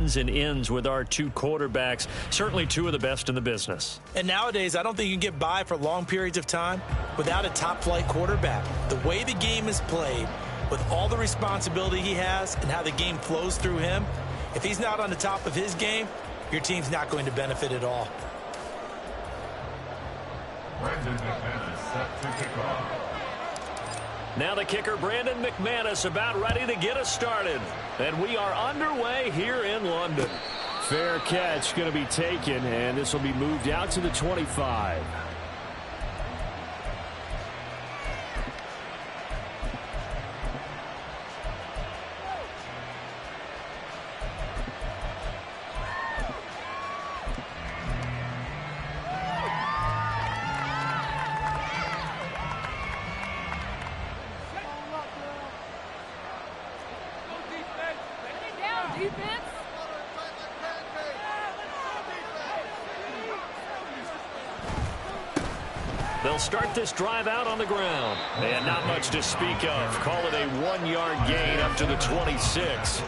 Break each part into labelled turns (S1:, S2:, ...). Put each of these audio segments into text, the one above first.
S1: and ends with our two quarterbacks, certainly two of the best in the business.
S2: And nowadays, I don't think you can get by for long periods of time without a top-flight quarterback. The way the game is played, with all the responsibility he has and how the game flows through him, if he's not on the top of his game, your team's not going to benefit at all.
S3: Brandon McManus set to kick off.
S1: Now the kicker, Brandon McManus, about ready to get us started. And we are underway here in London.
S4: Fair catch going to be taken, and this will be moved out to the 25.
S1: They'll start this drive out on the ground. And not much to speak of. Call it a 1-yard gain up to the 26.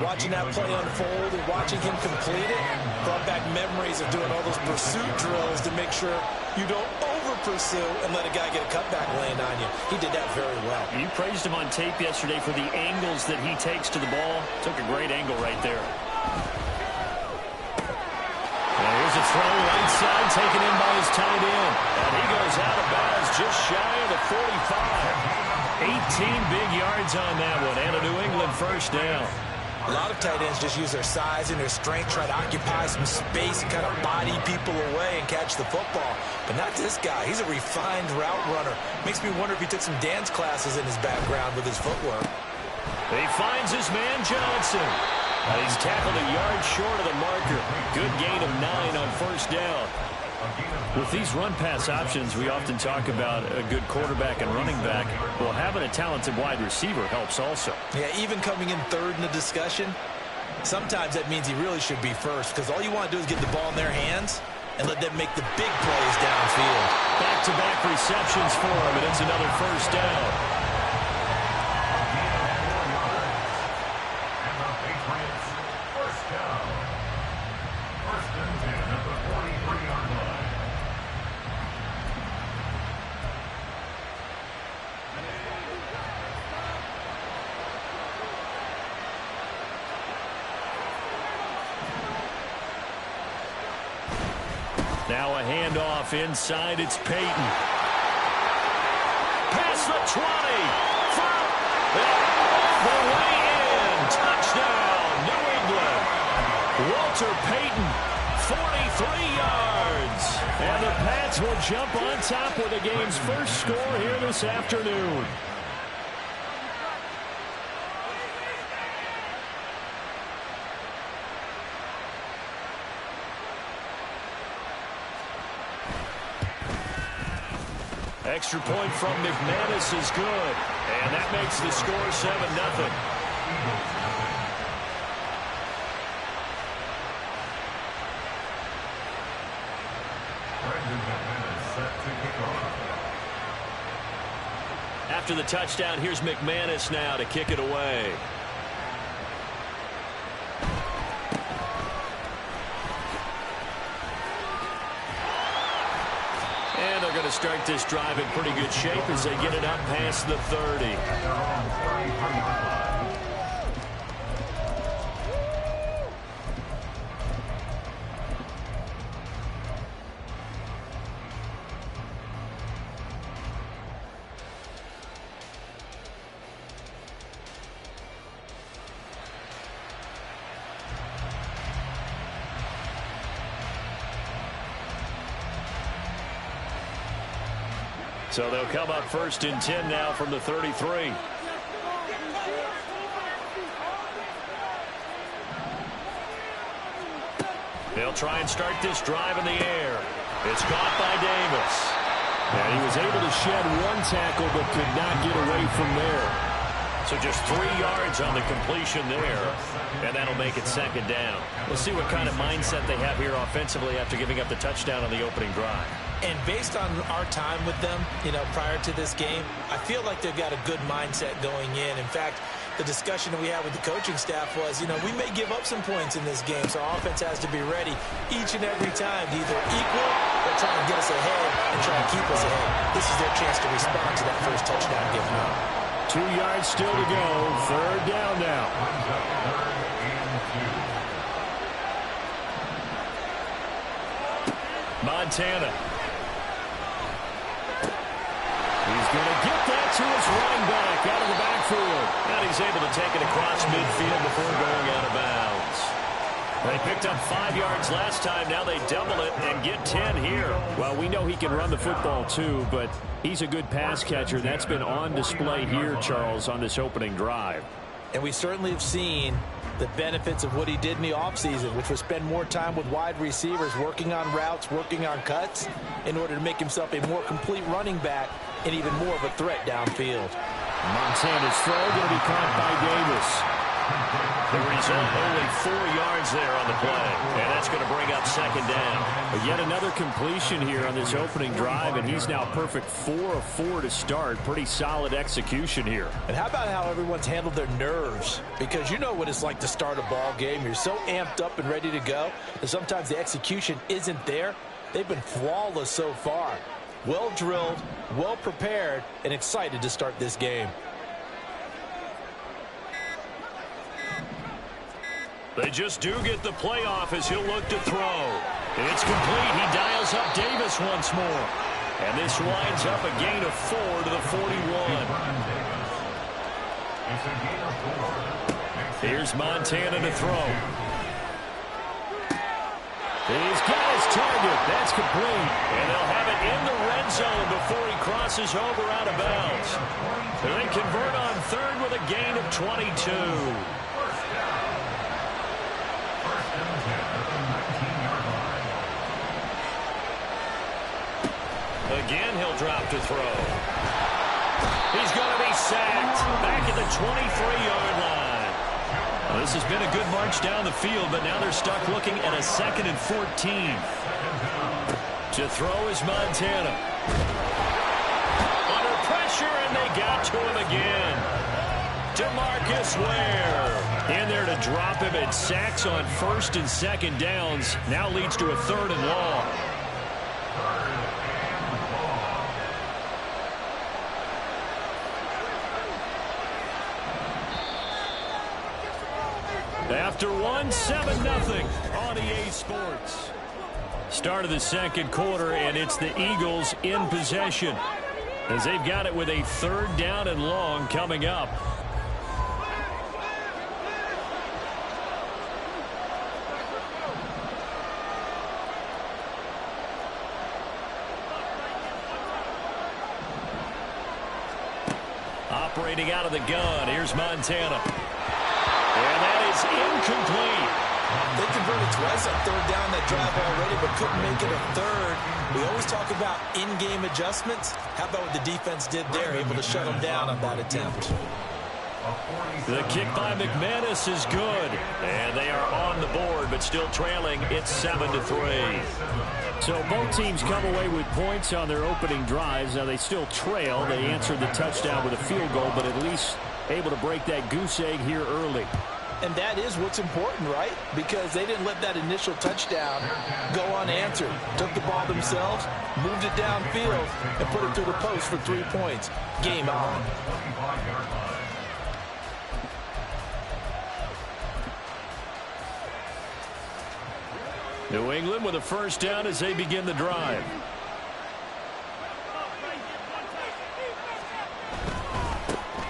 S2: Watching that play unfold and watching him complete it brought back memories of doing all those pursuit drills to make sure you don't over-pursue and let a guy get a cutback land on you. He did that very well.
S1: You praised him on tape yesterday for the angles that he takes to the ball. Took a great angle right there. And here's a throw right side taken in by his tight end. And he goes out of bounds just shy of the 45. 18 big yards on that one. And a New England first down.
S2: A lot of tight ends just use their size and their strength, try to occupy some space and kind of body people away and catch the football. But not this guy. He's a refined route runner. Makes me wonder if he took some dance classes in his background with his footwork.
S1: He finds his man Johnson. He's tackled a yard short of the marker. Good gain of 9 on first down. With these run-pass options, we often talk about a good quarterback and running back. Well, having a talented wide receiver helps also.
S2: Yeah, even coming in third in the discussion, sometimes that means he really should be first because all you want to do is get the ball in their hands and let them make the big plays downfield.
S1: Back-to-back receptions for him, and it's another first down. Now a handoff inside. It's Peyton. Past the 20. All the way in. Touchdown, New England. Walter Payton, 43 yards. And the Pats will jump on top with the game's first score here this afternoon. Extra point from McManus is good. And that makes the score 7-0. After the touchdown, here's McManus now to kick it away. And they're going to start this drive in pretty good shape as they get it up past the 30. So they'll come up first and 10 now from the 33. They'll try and start this drive in the air. It's caught by Davis. And he was able to shed one tackle but could not get away from there. So just 3 yards on the completion there, and that'll make it second down. We'll see what kind of mindset they have here offensively after giving up the touchdown on the opening drive.
S2: And based on our time with them, prior to this game, I feel like they've got a good mindset going in. In fact, the discussion that we had with the coaching staff was, we may give up some points in this game, so our offense has to be ready each and every time to either equal or try and get us ahead and try and keep us ahead. This is their chance to respond to that first touchdown given up.
S4: 2 yards still to go. Third down now. Montana. He's going to get that to his running back out of the backfield. And he's able to take it across midfield before going out of bounds. They picked up 5 yards last time. Now they double it and get 10 here. Well, we know he can run the football too, but he's a good pass catcher. That's been on display here, Charles, on this opening drive.
S2: And we certainly have seen the benefits of what he did in the offseason, which was spend more time with wide receivers, working on routes, working on cuts, in order to make himself a more complete running back and even more of a threat downfield.
S4: Montana's throw going to be caught by Davis.
S1: The result, only 4 yards there on the play, and that's going to bring up second down.
S4: But yet another completion here on this opening drive, and he's now perfect 4 of 4 to start. Pretty solid execution here.
S2: And how about how everyone's handled their nerves? Because you know what it's like to start a ball game. You're so amped up and ready to go, and sometimes the execution isn't there. They've been flawless so far. Well drilled, well prepared, and excited to start this game.
S1: They just do get the playoff as he'll look to throw. It's complete. He dials up Davis once more. And this winds up a gain of 4 to the 41. Here's Montana to throw.
S4: He's got his target. That's complete.
S1: And they'll have it in the red zone before he crosses over out of bounds. They convert on third with a gain of 22. Again, he'll drop to throw. He's going to be sacked back at the 23-yard line. Well, this has been a good march down the field, but now they're stuck looking at a 2nd and 14. To throw is Montana. Under pressure, and they got to him again. DeMarcus Ware in there to drop him, and sacks on 1st and 2nd downs. Now leads to a 3rd and long. After 1, 7-0 on EA Sports. Start of the second quarter, and it's the Eagles in possession as they've got it with a 3rd down and long coming up. Operating out of the gun, here's Montana. And that is incomplete.
S2: They converted twice on 3rd down that drive already, but couldn't make it a 3rd. We always talk about in-game adjustments. How about what the defense did there, able to shut them down on that attempt?
S1: The kick by McManus is good. And they are on the board, but still trailing. It's 7-3.
S4: So both teams come away with points on their opening drives. Now they still trail. They answered the touchdown with a field goal, but at least able to break that goose egg here early.
S2: And that is what's important, right? Because they didn't let that initial touchdown go unanswered. Took the ball themselves, moved it downfield, and put it through the post for 3 points. Game on.
S1: New England with a 1st down as they begin the drive.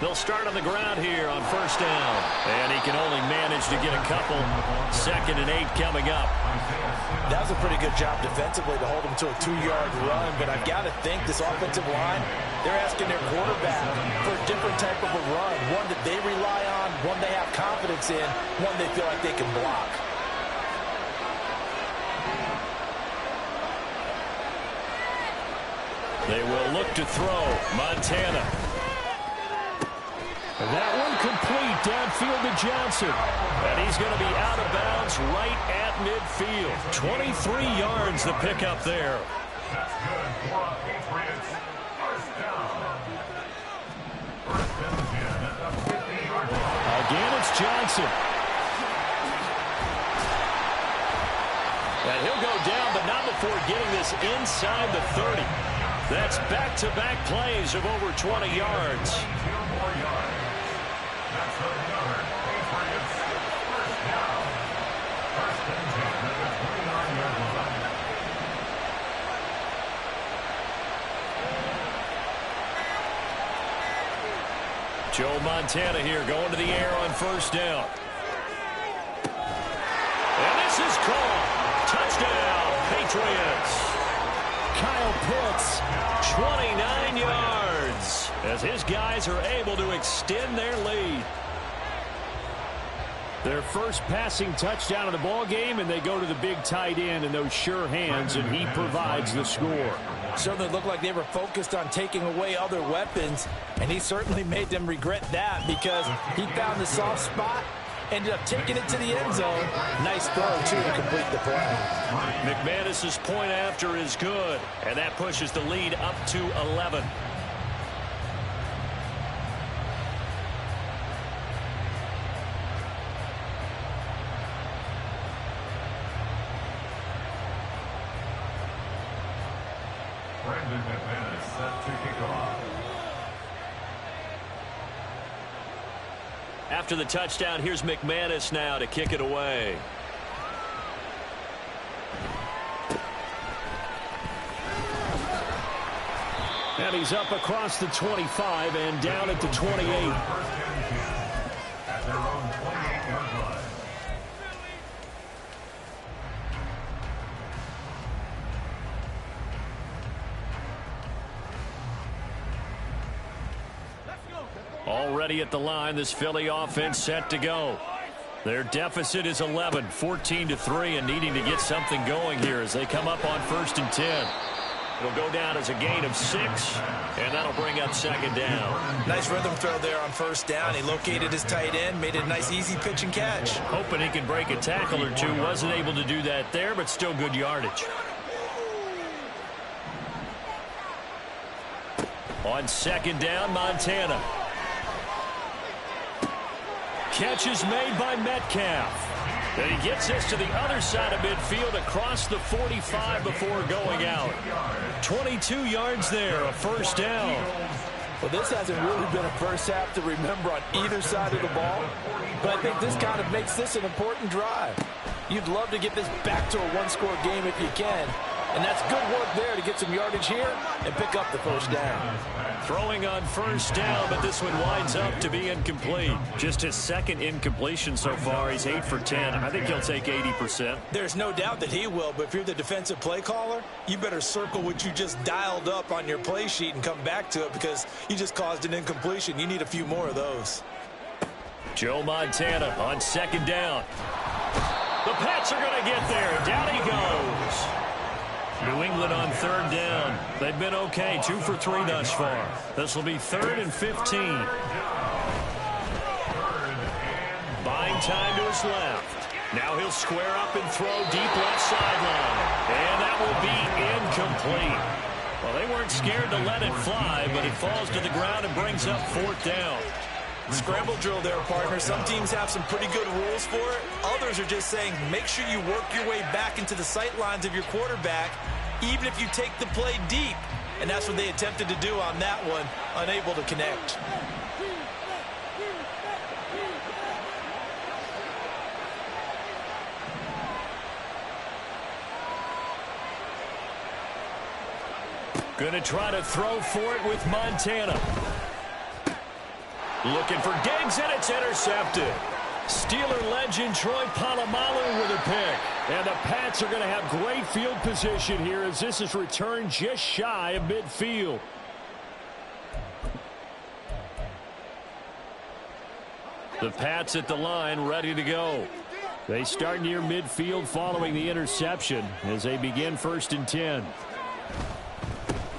S1: They'll start on the ground here on 1st down. And he can only manage to get a couple. 2nd and 8 coming up.
S2: That was a pretty good job defensively to hold them to a 2-yard run. But I've got to think this offensive line, they're asking their quarterback for a different type of a run. One that they rely on, one they have confidence in, one they feel like they can block.
S1: They will look to throw. Montana.
S4: And that one complete downfield to Johnson.
S1: And he's going to be out of bounds right at midfield. 23 yards the pickup there.
S3: That's good for a Patriots 1st down. 1st and 10 at the 50-yard line.
S4: Johnson. And he'll go down, but not before getting this inside the 30. That's back-to-back plays of over 20 yards. Joe Montana here going to the air on first down. And this is caught. Touchdown, Patriots. Kyle Pitts, 29 yards, as his guys are able to extend their lead. Their first passing touchdown of the ball game, and they go to the big tight end in those sure hands, and he provides the score.
S2: Certainly looked like they were focused on taking away other weapons, and he certainly made them regret that because he found the soft spot, ended up taking it to the end zone. Nice throw, too, to complete the play.
S4: McManus's point after is good, and that pushes the lead up to 11.
S3: Brandon McManus set to kick off.
S4: After the touchdown, here's McManus now to kick it away. And he's up across the 25 and down at the 28.
S3: At their own 28-yard line.
S4: Already at the line, this Philly offense set to go. Their deficit is 11, 14-3, and needing to get something going here as they come up on 1st and 10. It'll go down as a gain of 6, and that'll bring up 2nd down.
S2: Nice rhythm throw there on 1st down. He located his tight end, made it a nice easy pitch and catch.
S4: Hoping he can break a tackle or two. Wasn't able to do that there, but still good yardage. On 2nd down, Montana. Catch is made by Metcalf. And he gets this to the other side of midfield across the 45 before going out. 22 yards there, a 1st down.
S2: Well, this hasn't really been a first half to remember on either side of the ball, but I think this kind of makes this an important drive. You'd love to get this back to a one-score game if you can, and that's good work there to get some yardage here and pick up the 1st down.
S4: Throwing on 1st down, but this one winds up to be incomplete. Just his 2nd incompletion so far. He's 8 for 10. I think he'll take 80%.
S2: There's no doubt that he will, but if you're the defensive play caller, you better circle what you just dialed up on your play sheet and come back to it because you just caused an incompletion. You need a few more of those.
S4: Joe Montana on 2nd down. The Pats are going to get there. Down he goes. New England on 3rd down. They've been okay, 2 for 3 thus far. This will be 3rd and 15. Buying time to his left. Now he'll square up and throw deep left sideline. And that will be incomplete. Well, they weren't scared to let it fly, but it falls to the ground and brings up 4th down.
S2: Scramble drill there, partner. Some teams have some pretty good rules for it. Others are just saying make sure you work your way back into the sight lines of your quarterback, even if you take the play deep. And that's what they attempted to do on that one, unable to connect.
S4: Going to try to throw for it with Montana. Looking for Diggs, and it's intercepted. Steeler legend Troy Polamalu with a pick. And the Pats are going to have great field position here as this is returned just shy of midfield. The Pats at the line ready to go. They start near midfield following the interception as they begin 1st and 10.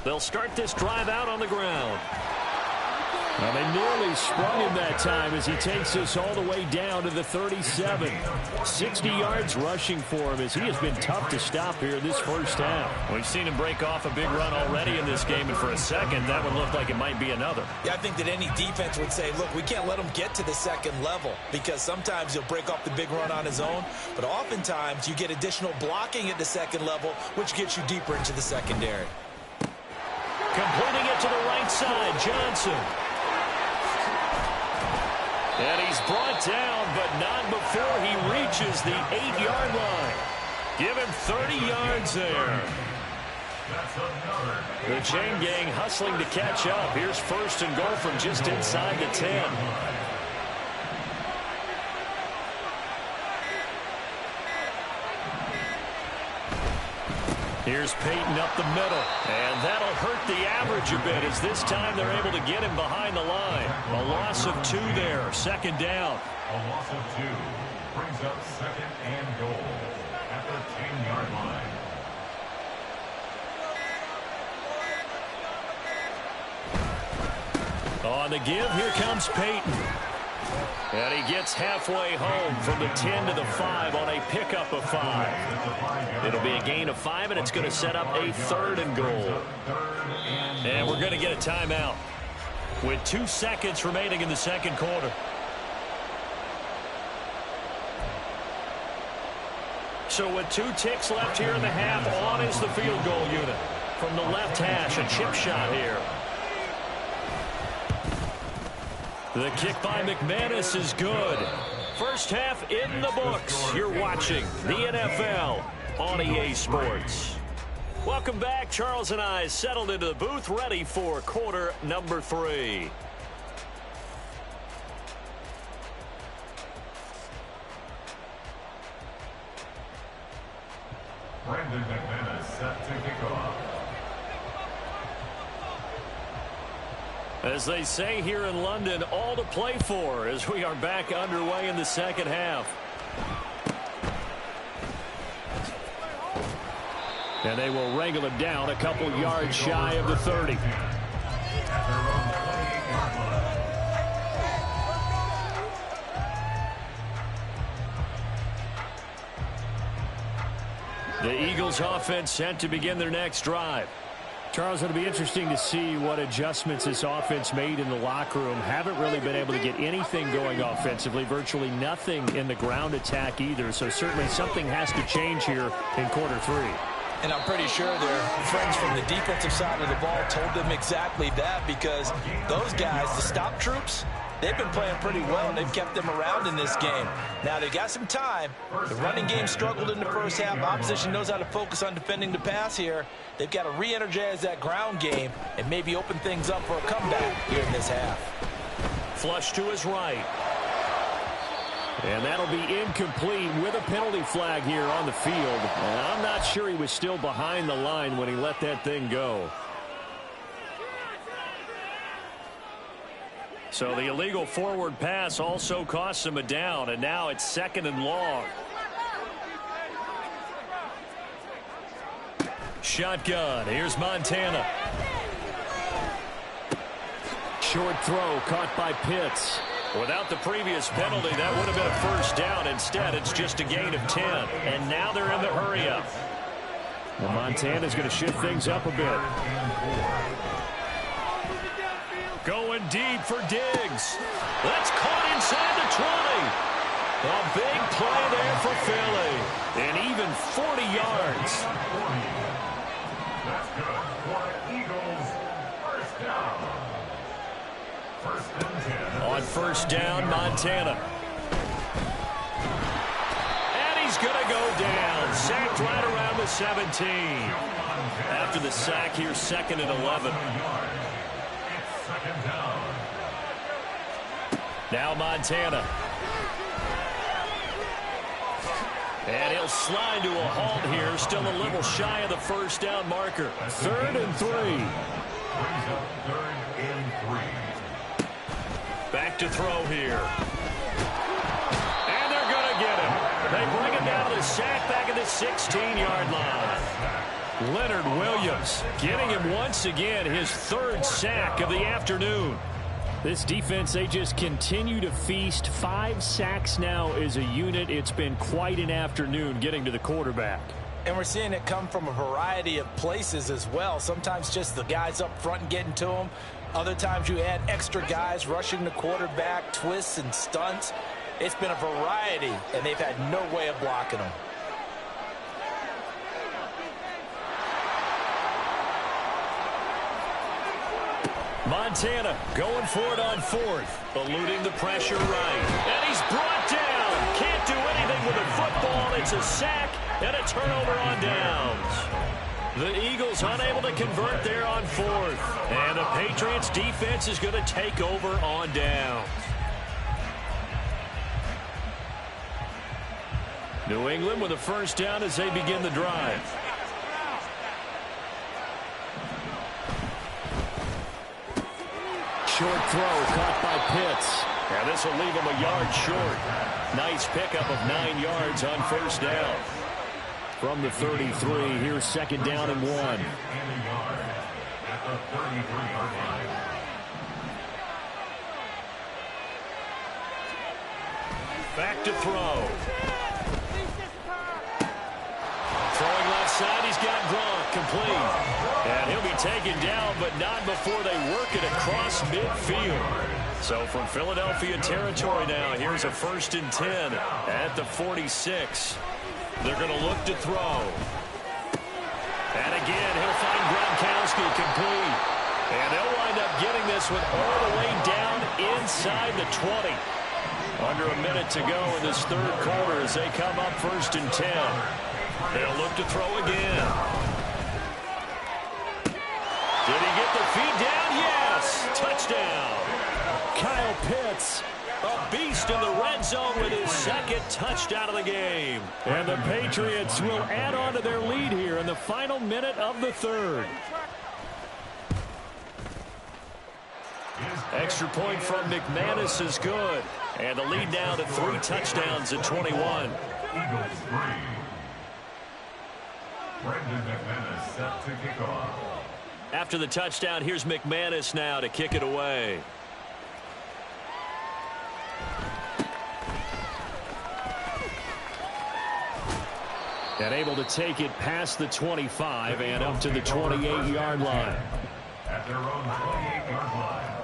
S4: They'll start this drive out on the ground. Well, they nearly sprung him that time as he takes us all the way down to the 37. 60 yards rushing for him as he has been tough to stop here this first half.
S1: We've seen him break off a big run already in this game, and for a second, that would look like it might be another.
S2: Yeah, I think that any defense would say, look, we can't let him get to the second level because sometimes he'll break off the big run on his own, but oftentimes you get additional blocking at the second level, which gets you deeper into the secondary.
S1: Completing it to the right side, Johnson. And he's brought down, but not before he reaches the 8-yard line. Give him 30 yards there. The chain gang hustling to catch up. Here's first and goal from just inside the 10. Here's Peyton up the middle, and that'll hurt the average a bit as this time they're able to get him behind the line. A loss of 2 there, second down.
S3: A loss of 2 brings up second and goal at the 10-yard line.
S1: On the give, here comes Peyton. And he gets halfway home from the 10 to the 5 on a pickup of 5. It'll be a gain of 5, and it's going to set up a 3rd and goal. And we're going to get a timeout with 2 seconds remaining in the second quarter. So with 2 ticks left here in the half, on is the field goal unit. From the left hash, a chip shot here. The kick by McManus is good. First half in the books. You're watching the NFL on EA Sports. Welcome back. Charles and I settled into the booth, ready for quarter number 3.
S3: Brandon McManus set to kick off.
S1: As they say here in London, all to play for as we are back underway in the second half. And they will wrangle him down a couple yards shy of the 30. The Eagles offense set to begin their next drive.
S4: Charles, it'll be interesting to see what adjustments this offense made in the locker room. Haven't really been able to get anything going offensively, virtually nothing in the ground attack either. So certainly something has to change here in quarter 3.
S2: And I'm pretty sure their friends from the defensive side of the ball told them exactly that, because those guys, the stop troops, they've been playing pretty well, and they've kept them around in this game. Now, they've got some time. The running game struggled in the first half. Opposition knows how to focus on defending the pass here. They've got to re-energize that ground game and maybe open things up for a comeback here in this half.
S1: Flush to his right.
S4: And that'll be incomplete with a penalty flag here on the field. And I'm not sure he was still behind the line when he let that thing go.
S1: So the illegal forward pass also costs him a down, and now it's 2nd and long. Shotgun. Here's Montana.
S4: Short throw caught by Pitts.
S1: Without the previous penalty, that would have been a first down. Instead, it's just a gain of 10. And now they're in the hurry-up.
S4: Well, Montana's going to shift things up a bit.
S1: Going deep for Diggs. That's caught inside the 20. A big play there for Philly. And even 40 yards.
S3: That's good for Eagles. First down. First and 10.
S1: On first down, Montana. And he's going to go down. Sacked right around the 17. After the sack here, 2nd and 11.
S3: Second down.
S1: Now Montana. And he'll slide to a halt here. Still a little shy of the first down marker.
S4: 3rd and 3.
S3: Brings up 3rd and 3.
S1: Back to throw here. And they're going to get him. They bring him down to the sack back at the 16-yard line. Leonard Williams getting him once again his 3rd sack of the afternoon.
S4: This defense, they just continue to feast. 5 sacks now as a unit. It's been quite an afternoon getting to the quarterback.
S2: And we're seeing it come from a variety of places as well. Sometimes just the guys up front and getting to them. Other times you add extra guys rushing the quarterback, twists and stunts. It's been a variety, and they've had no way of blocking them.
S4: Montana going for it on 4th. Eluding the pressure right. And he's brought down. Can't do anything with a football. It's a sack and a turnover on downs. The Eagles unable to convert there on 4th. And the Patriots defense is going to take over on downs. New England with a first down as they begin the drive. Short throw caught by Pitts. And this will leave him a yard short. Nice pickup of 9 yards on first down. From the 33, here's second down and 1. Back to throw. Throwing left side, he's got Gronk complete. And he'll be taken down, but not before they work it across midfield. So from Philadelphia territory now, here's a 1st and 10 at the 46. They're going to look to throw. And again, he'll find Gronkowski complete. And they'll wind up getting this one all the way down inside the 20. Under a minute to go in this third quarter as they come up 1st and 10. They'll look to throw again. Did he get the feed down? Yes! Touchdown! Kyle Pitts, a beast in the red zone with his 2nd touchdown of the game. And the Patriots will add on to their lead here in the final minute of the 3rd. Extra point from McManus is good. And the lead now to 3 touchdowns at 21.
S3: Eagles 3. Brendan McManus set to kick off.
S4: After the touchdown, here's McManus now to kick it away. And able to take it past the 25 and up to the 28-yard line.
S3: At their own 28-yard line.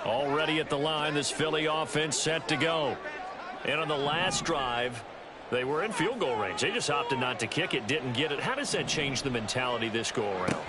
S4: Already at the line, this Philly offense set to go. And on the last drive, they were in field goal range. They just opted not to kick it, didn't get it. How does that change the mentality this go around?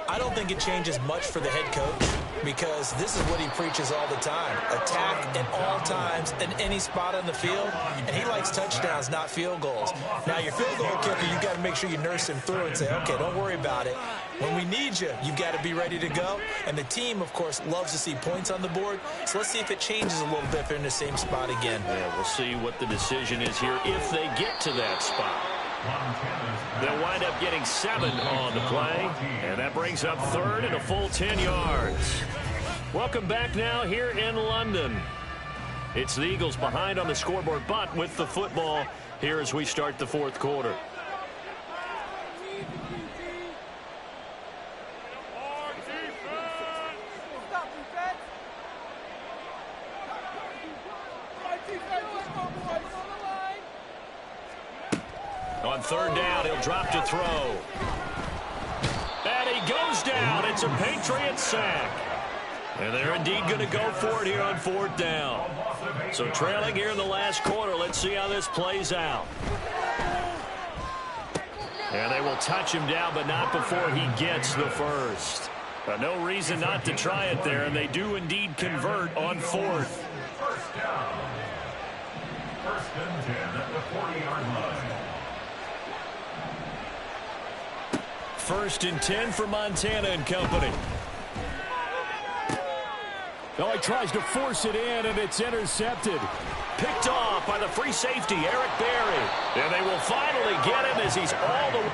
S2: I don't think it changes much for the head coach because this is what he preaches all the time. Attack at all times in any spot on the field, and he likes touchdowns, not field goals. Now, your field goal kicker, you've got to make sure you nurse him through and say, okay, don't worry about it. When we need you, you've got to be ready to go. And the team, of course, loves to see points on the board. So let's see if it changes a little bit if they're in the same spot again.
S4: Yeah, we'll see what the decision is here if they get to that spot. They'll wind up getting 7 on the play, and that brings up 3rd and a full 10 yards. Welcome back now here in London. It's the Eagles behind on the scoreboard, but with the football here as we start the 4th quarter. On 3rd down, he'll drop to throw. And he goes down. It's a Patriot sack. And they're indeed going to go for it here on 4th down. So trailing here in the last quarter. Let's see how this plays out. And they will touch him down, but not before he gets the first. No reason not to try it there, and they do indeed convert on 4th.
S3: First down. 1st and 10 at the 40-yard line.
S4: 1st and 10 for Montana and company. Oh, he tries to force it in, and it's intercepted. Picked off by the free safety, Eric Berry. And they will finally get him as he's all the way.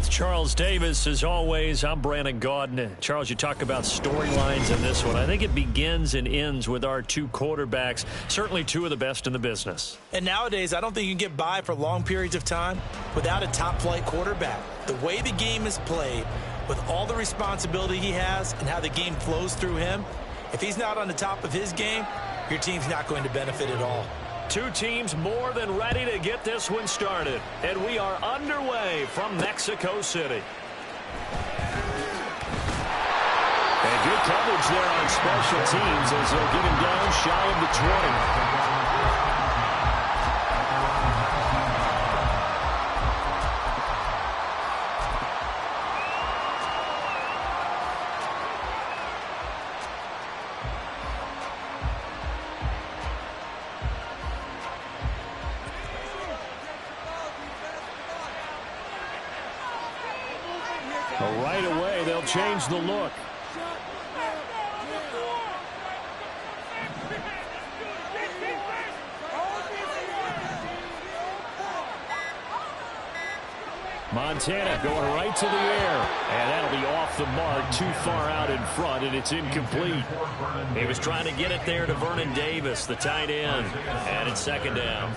S4: with Charles Davis. As always, I'm Brandon Gaudin. Charles, you talk about storylines in this one. I think it begins and ends with our two quarterbacks, certainly two of the best in the business.
S2: And nowadays, I don't think you can get by for long periods of time without a top-flight quarterback. The way the game is played, with all the responsibility he has and how the game flows through him, if he's not on the top of his game, your team's not going to benefit at all.
S4: Two teams more than ready to get this one started. And we are underway from Mexico City. And good coverage there on special teams as they'll get him down shy of the 20. Right away, they'll change the look. Montana going right to the air. And that'll be off the mark, too far out in front, and it's incomplete. He was trying to get it there to Vernon Davis, the tight end. And it's second down.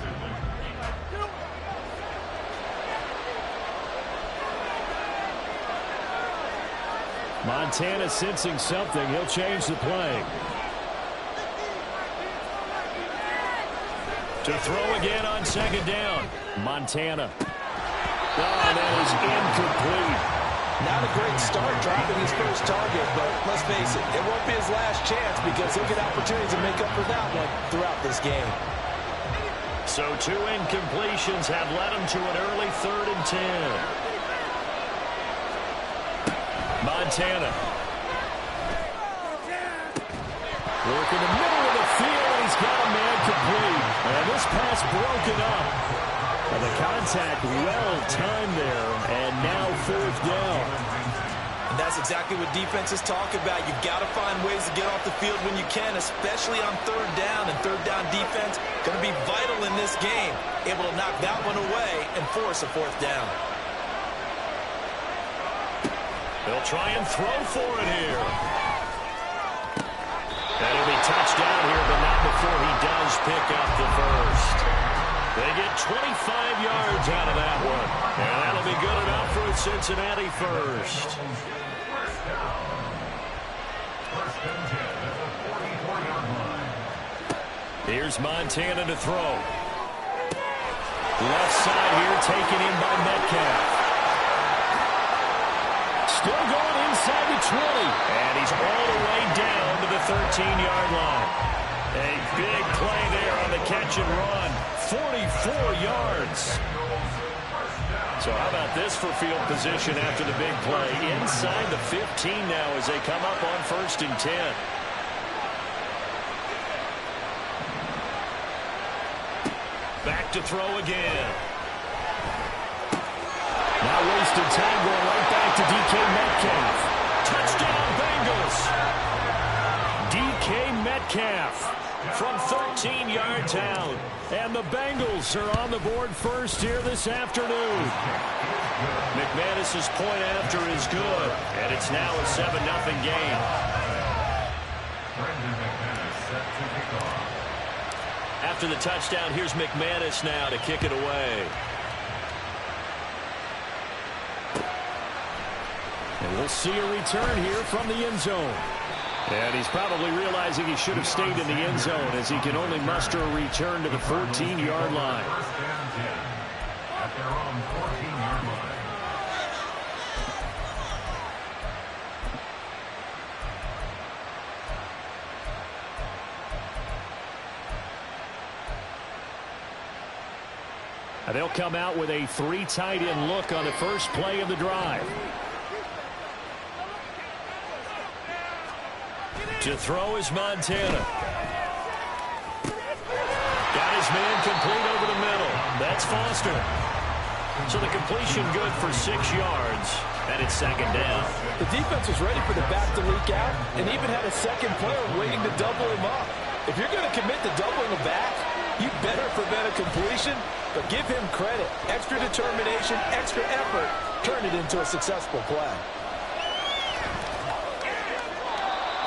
S4: Montana sensing something. He'll change the play. To throw again on second down. Montana. Oh, that is incomplete.
S2: Not a great start dropping his first target, but let's face it, it won't be his last chance because he'll get opportunities to make up for that one throughout this game.
S4: So two incompletions have led him to an early 3rd and 10. Montana. Work in the middle of the field, and he's got a man complete. And this pass broken up. And the contact well timed there, and now 4th down.
S2: And that's exactly what defenses talk about. You've got to find ways to get off the field when you can, especially on 3rd down. And 3rd down defense going to be vital in this game. Able to knock that one away and force a 4th down.
S4: They'll try and throw for it here. That'll be touchdown here, but not before he does pick up the first. They get 25 yards out of that one. And that'll be good enough for a Cincinnati first. Here's Montana to throw. Left side here taken in by Metcalf. Still going inside the 20. And he's all the way down to the 13-yard line. A big play there on the catch and run. 44 yards. So how about this for field position after the big play? Inside the 15 now as they come up on 1st and 10. Back to throw again. Not wasting time, going right back to DK Metcalf. Touchdown Bengals. DK Metcalf from 13 yards out. And the Bengals are on the board first here this afternoon. McManus's point after is good. And it's now a 7-0 game. After the touchdown, here's McManus now to kick it away. And we'll see a return here from the end zone. And he's probably realizing he should have stayed in the end zone as he can only muster a return to the 14-yard line.
S3: At their own 14-yard line.
S4: They'll come out with a 3 tight end look on the first play of the drive. To throw is Montana. Got his man complete over the middle. That's Foster. So the completion good for 6 yards, and it's second down.
S2: The defense was ready for the back to leak out and even had a second player waiting to double him up. If you're going to commit to doubling a back, you better prevent a completion, but give him credit. Extra determination, extra effort turn it into a successful play.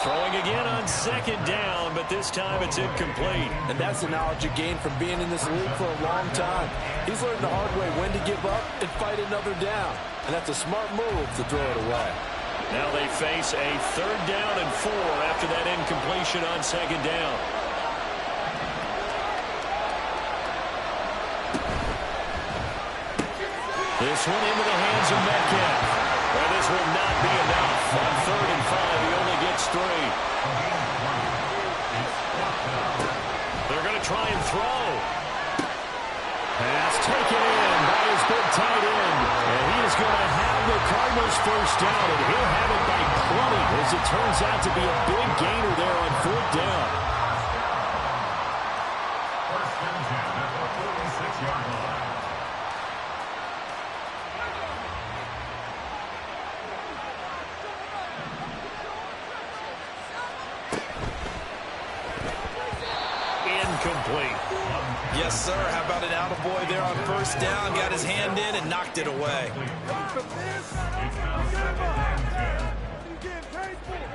S4: Throwing again on second down, but this time it's incomplete.
S2: And that's the knowledge you gain from being in this league for a long time. He's learned the hard way when to give up and fight another down. And that's a smart move to throw it away.
S4: Now they face a 3rd down and 4 after that incompletion on second down. This one into the hands of Metcalf. Well, this will not be enough. On 3rd and 5, he only gets 3. They're going to try and throw. Pass taken in by his big tight end. And he is going to have the Cardinals first down, and he'll have it by plenty as it turns out to be a big gainer there on 4th down.
S3: First and 10 at the 46-yard line.
S4: Incomplete.
S2: Yes, sir. How about an attaboy there on 1st down? Got his hand in and knocked it away.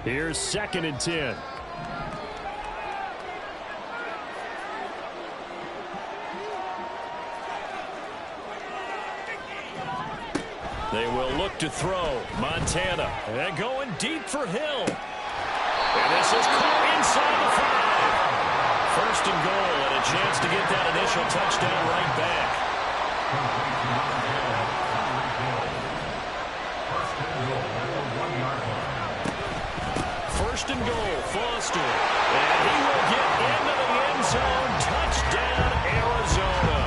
S4: Here's 2nd and 10. They will look to throw. Montana. And going deep for Hill. And this is caught inside the 5. 1st and goal, and a chance to get that initial touchdown right back. 1st and goal, Foster. And he will get into the end zone. Touchdown, Arizona.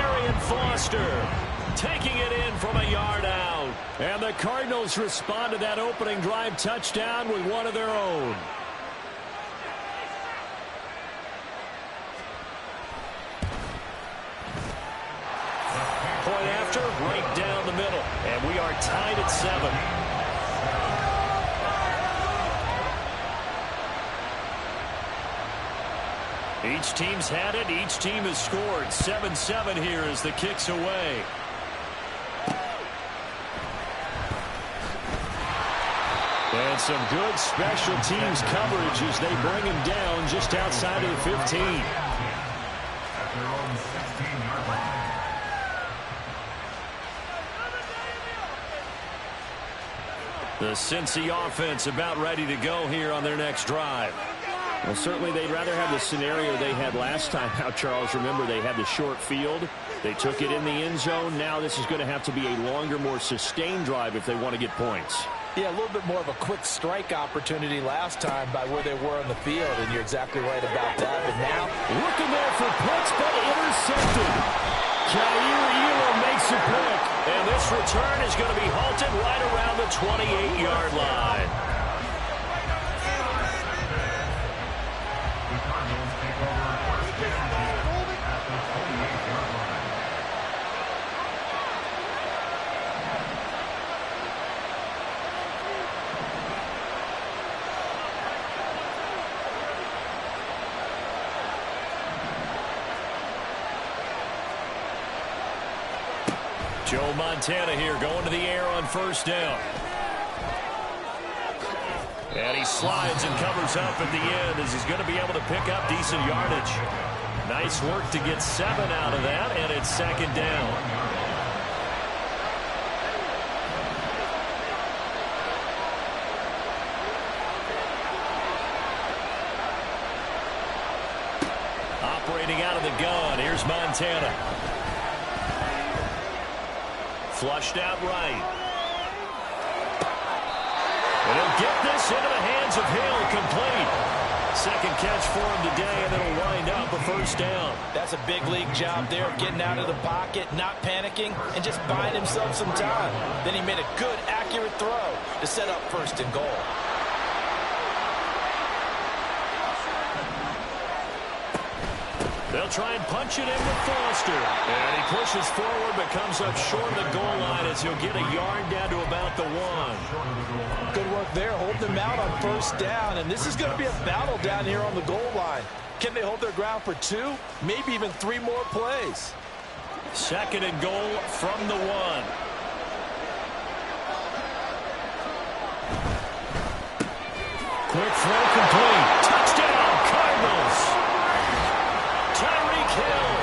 S4: Arian Foster taking it in from a yard out. And the Cardinals respond to that opening drive touchdown with one of their own. Point after, right down the middle. And we are tied at 7. Each team's had it. Each team has scored. 7-7 here as the kick's away. And some good special teams coverage as they bring him down just outside of the 15.
S3: At their own 16-yard line.
S4: The Cincy offense about ready to go here on their next drive.
S5: Well, certainly they'd rather have the scenario they had last time out, Charles. Remember, they had the short field. They took it in the end zone. Now this is going to have to be a longer, more sustained drive if they want to get points.
S2: Yeah, a little bit more of a quick strike opportunity last time by where they were on the field, and you're exactly right about that. But now,
S4: looking there for Pitts, but intercepted. Jair Elam makes a pick, and this return is going to be halted right around the 28-yard line.
S3: The Cardinals take over 1st and 10 at the 28-yard line.
S4: Joe Montana here going to the air on 1st down. And he slides and covers up at the end as he's going to be able to pick up decent yardage. Nice work to get 7 out of that, and it's 2nd down. Operating out of the gun, here's Montana. Flushed out right. And he'll get this into the hands of Hill, complete. 2nd catch for him today, and it'll wind up a 1st down.
S2: that's a big league job there, getting out of the pocket, not panicking, and just buying himself some time. Then he made a good, accurate throw to set up 1st and goal.
S4: They'll try and punch it in with Foster. And he pushes forward but comes up short of the goal line as he'll get a yard down to about the 1.
S2: Good work there, holding them out on 1st down. And this is going to be a battle down here on the goal line. Can they hold their ground for 2, maybe even 3 more plays?
S4: 2nd and goal from the 1. throw complete. Touchdown, Cardinals. Tyreek Hill,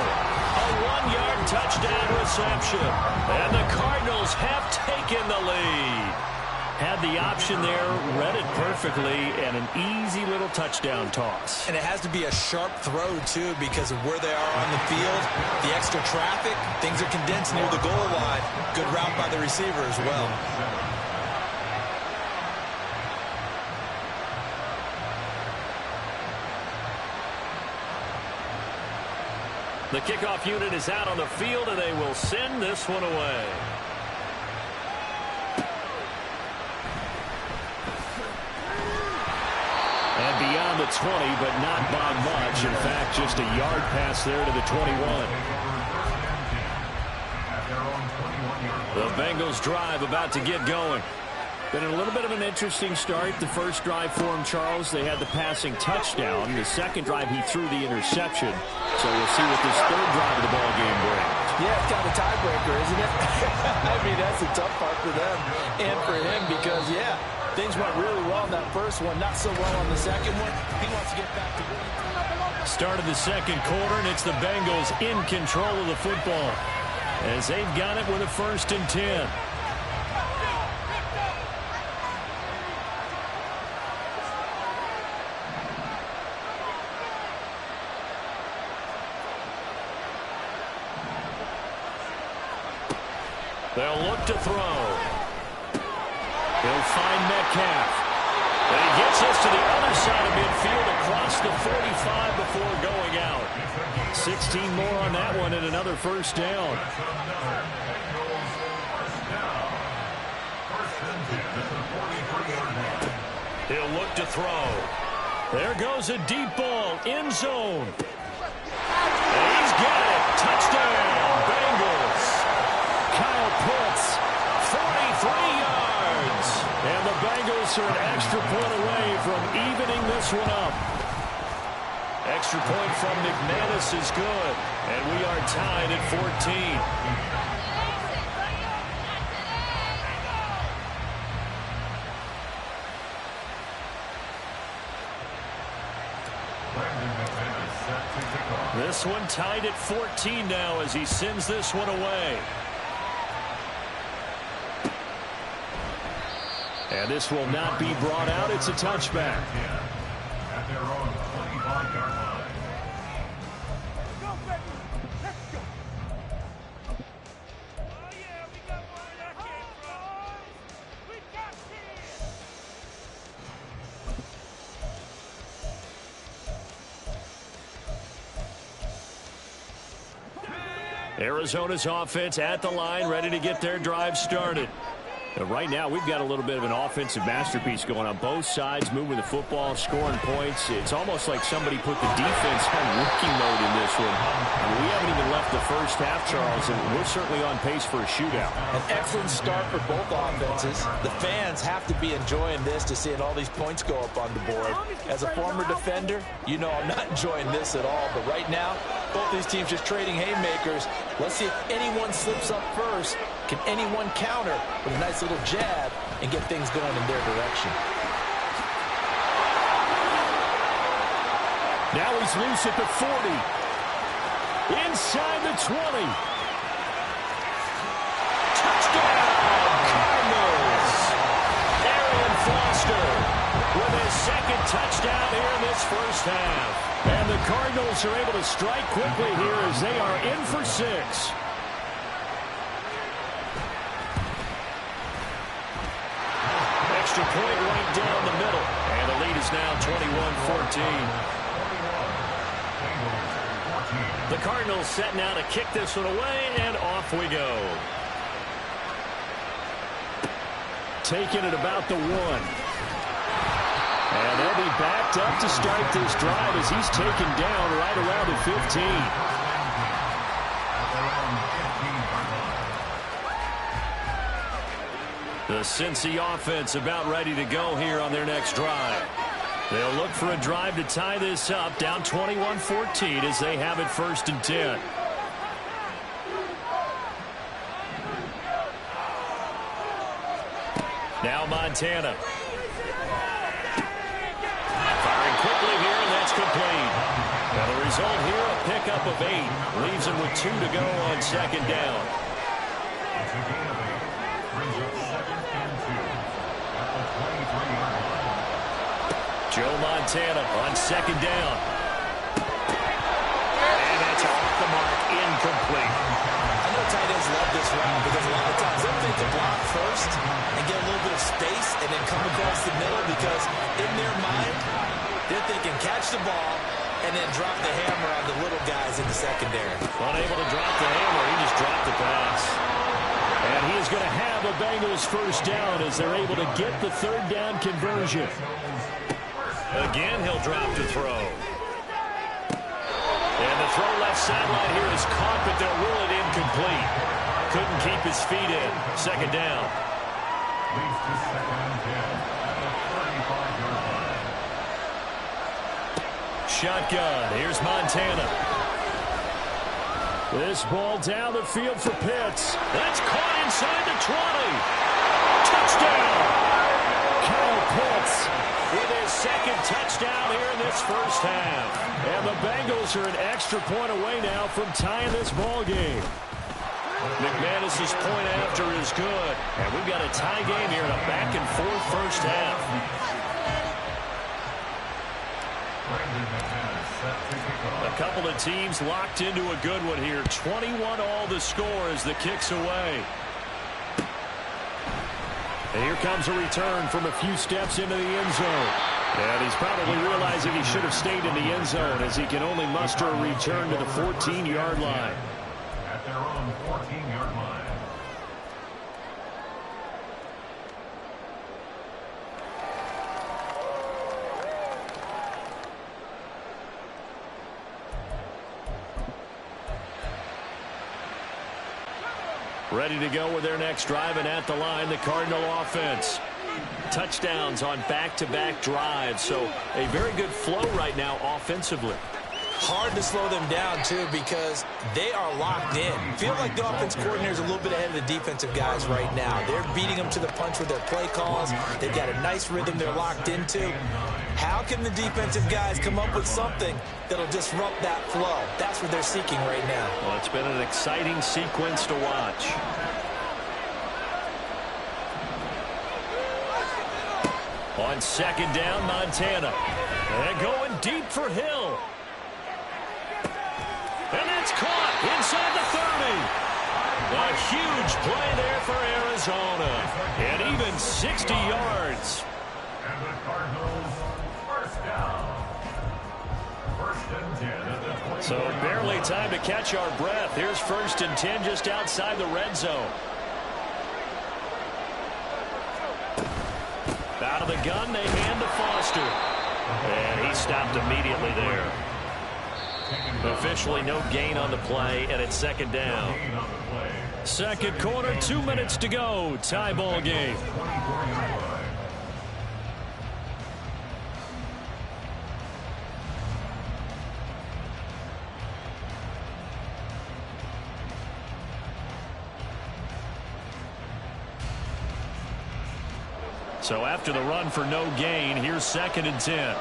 S4: a 1-yard touchdown reception. And the Cardinals have taken the lead. Had the option there, read it perfectly, and an easy little touchdown toss.
S2: And it has to be a sharp throw, too, because of where they are on the field, the extra traffic, things are condensed near the goal line. Good route by the receiver as well.
S4: The kickoff unit is out on the field, and they will send this one away. And beyond the 20, but not by much. In fact, just a yard pass there to the 21. The Bengals drive about to get going. Been a little bit of an interesting start. The first drive for him, Charles, they had the passing touchdown. The second drive, he threw the interception. So we'll see what this third drive of the ball game brings.
S2: Yeah, it's kind of a tiebreaker, isn't it? I mean, that's a tough part for them and for him because, yeah, things went really well in that first one, not so well on the second one. He wants to get back to winning.
S4: Start of the second quarter, and it's the Bengals in control of the football as they've got it with a 1st and 10. They'll look to throw. He'll find Metcalf. And he gets us to the other side of midfield across the 45 before going out. 16 more on that one and another 1st down. He'll look to throw. There goes a deep ball, end zone. And he's got it. Touchdown, Bengals. Kyle Pitts, 43 yards. And the Bengals are an extra point away from evening this one up. Extra point from McManus is good. And we are tied at 14. This one tied at 14 now as he sends this one away. And this will not be brought out. It's a touchback.
S3: At their own 25-yard line.
S4: Arizona's offense at the line, ready to get their drive started. And right now, we've got a little bit of an offensive masterpiece going on both sides, moving the football, scoring points. It's almost like somebody put the defense on rookie mode in this one. I mean, we haven't even left the first half, Charles, and we're certainly on pace for a shootout.
S2: An excellent start for both offenses. The fans have to be enjoying this to seeing all these points go up on the board. As a former defender, you know I'm not enjoying this at all. But right now, both these teams just trading haymakers. Let's see if anyone slips up first. Can anyone counter with a nice little jab and get things going in their direction?
S4: Now he's loose at the 40. Inside the 20. Touchdown, Cardinals. Arian Foster with his second touchdown here in this first half. And the Cardinals are able to strike quickly here as they are in for 6. Extra point right down the middle. And the lead is now 21-14. The Cardinals set now to kick this one away, and off we go. Taking it about the 1. And they'll be backed up to start this drive as he's taken down right around the 15. The Cincy offense about ready to go here on their next drive. They'll look for a drive to tie this up, down 21-14 as they have it 1st and 10. Now Montana. complete. Now the result here, a pickup of 8. Leaves him with 2 to go on second down.
S3: It's a gain of 8. Brings up 2nd and 2 at the 23-yard line.
S4: Joe Montana on second down. And that's off the mark, incomplete.
S2: I know tight ends love this route because a lot of times they'll think to block first and get a little bit of space and then come across the middle because in their mind, they're thinking catch the ball and then drop the hammer on the little guys in the secondary.
S4: Unable to drop the hammer, he just dropped the pass. And he is going to have a Bengals first down as they're able to get the third down conversion. Again, he'll drop to throw. And the throw left sideline here is caught, but they'll rule it incomplete. Couldn't keep his feet in. Second down.
S3: Leads to 2nd and 10 at the 35-yard line.
S4: Shotgun. Here's Montana.
S5: This ball down the field for Pitts.
S4: That's caught inside the 20. Touchdown.
S5: Kyle Pitts
S4: With his second touchdown here in this first half.
S5: And the Bengals are an extra point away now from tying this ball game.
S4: McManus's point after is good. And we've got a tie game here in a back-and-forth first half.
S3: Brandon McManus set to kick off.
S4: A couple of teams locked into a good one here. 21-all the score as the kick's away.
S5: And here comes a return from a few steps into the end zone. And he's probably realizing he should have stayed in the end zone as he can only muster a return to the 14-yard line.
S3: At their own 14-yard line.
S4: Ready to go with their next drive, and at the line, the Cardinal offense. Touchdowns on back-to-back drives, so a very good flow right now offensively.
S2: Hard to slow them down, too, because they are locked in. Feel like the offense coordinator is a little bit ahead of the defensive guys right now. They're beating them to the punch with their play calls. They've got a nice rhythm they're locked into. How can the defensive guys come up with something that'll disrupt that flow? That's what they're seeking right now.
S4: Well, it's been an exciting sequence to watch. On second down, Montana. And going deep for Hill. And that's caught inside the 30. A huge play there for Arizona. And even 60 yards.
S3: And the Cardinals first down. First and 10 at the 20.
S4: So barely time to catch our breath. Here's 1st and 10 just outside the red zone. Out of the gun, they hand to Foster. And he stopped immediately there. Officially no gain on the play, and it's second down.
S5: Second quarter, 2 minutes to go. Tie ball game.
S4: So after the run for no gain, here's 2nd and 10.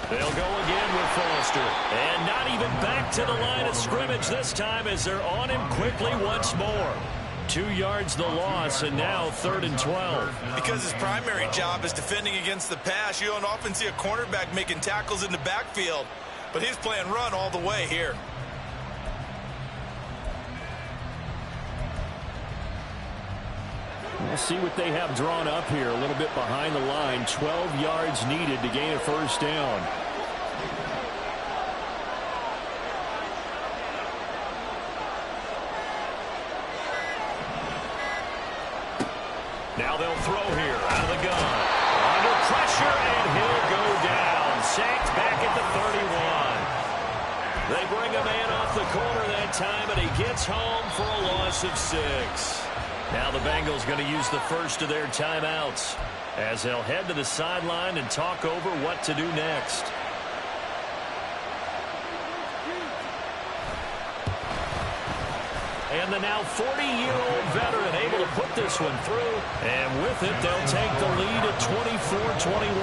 S4: They'll go again with Foster. And not even back to the line of scrimmage this time as they're on him quickly once more. 2 yards the loss, and now 3rd and 12.
S2: Because his primary job is defending against the pass, you don't often see a cornerback making tackles in the backfield. But he's playing run all the way here.
S5: We'll see what they have drawn up here. A little bit behind the line. 12 yards needed to gain a first down.
S4: Now they'll throw here out of the gun. Under pressure, and he'll go down. Sacked back at the 31. They bring a man off the corner that time, and he gets home for a loss of 6. Now the Bengals going to use the first of their timeouts as they'll head to the sideline and talk over what to do next. And the now 40-year-old veteran able to put this one through. And with it, they'll take the lead at 24-21.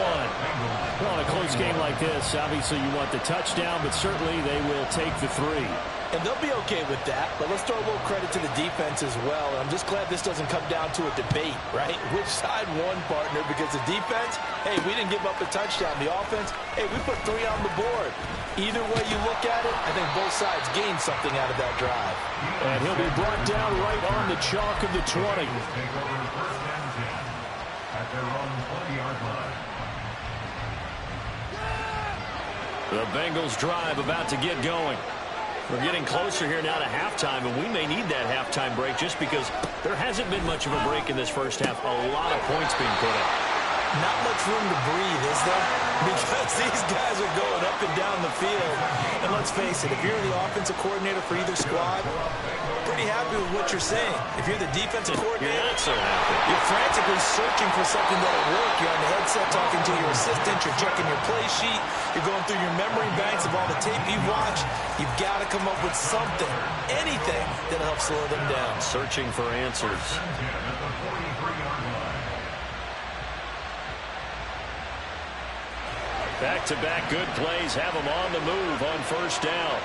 S5: Well, in a close game like this, obviously you want the touchdown, but certainly they will take the 3.
S2: And they'll be okay with that, but let's throw a little credit to the defense as well. I'm just glad this doesn't come down to a debate, right? Which side won, partner? Because the defense, hey, we didn't give up a touchdown. The offense, hey, we put 3 on the board. Either way you look at it, I think both sides gained something out of that drive.
S5: And he'll be brought down right on the chalk of the 20.
S3: Take over first and 10 at their own 20-yard line.
S4: The Bengals drive about to get going. We're getting closer here now to halftime, and we may need that halftime break just because there hasn't been much of a break in this first half. A lot of points being put up.
S2: Not much room to breathe, is there? Because these guys are going up and down the field. And let's face it, if you're the offensive coordinator for either squad, pretty happy with what you're saying. If you're the defensive coordinator,
S4: You're not so happy.
S2: you're frantically searching for something that'll work. You're on the headset talking to your assistant. You're checking your play sheet. You're going through your memory banks of all the tape you've watched. You've got to come up with something, anything that'll help slow them down.
S4: Searching for answers. Back-to-back good plays have them on the move on first down.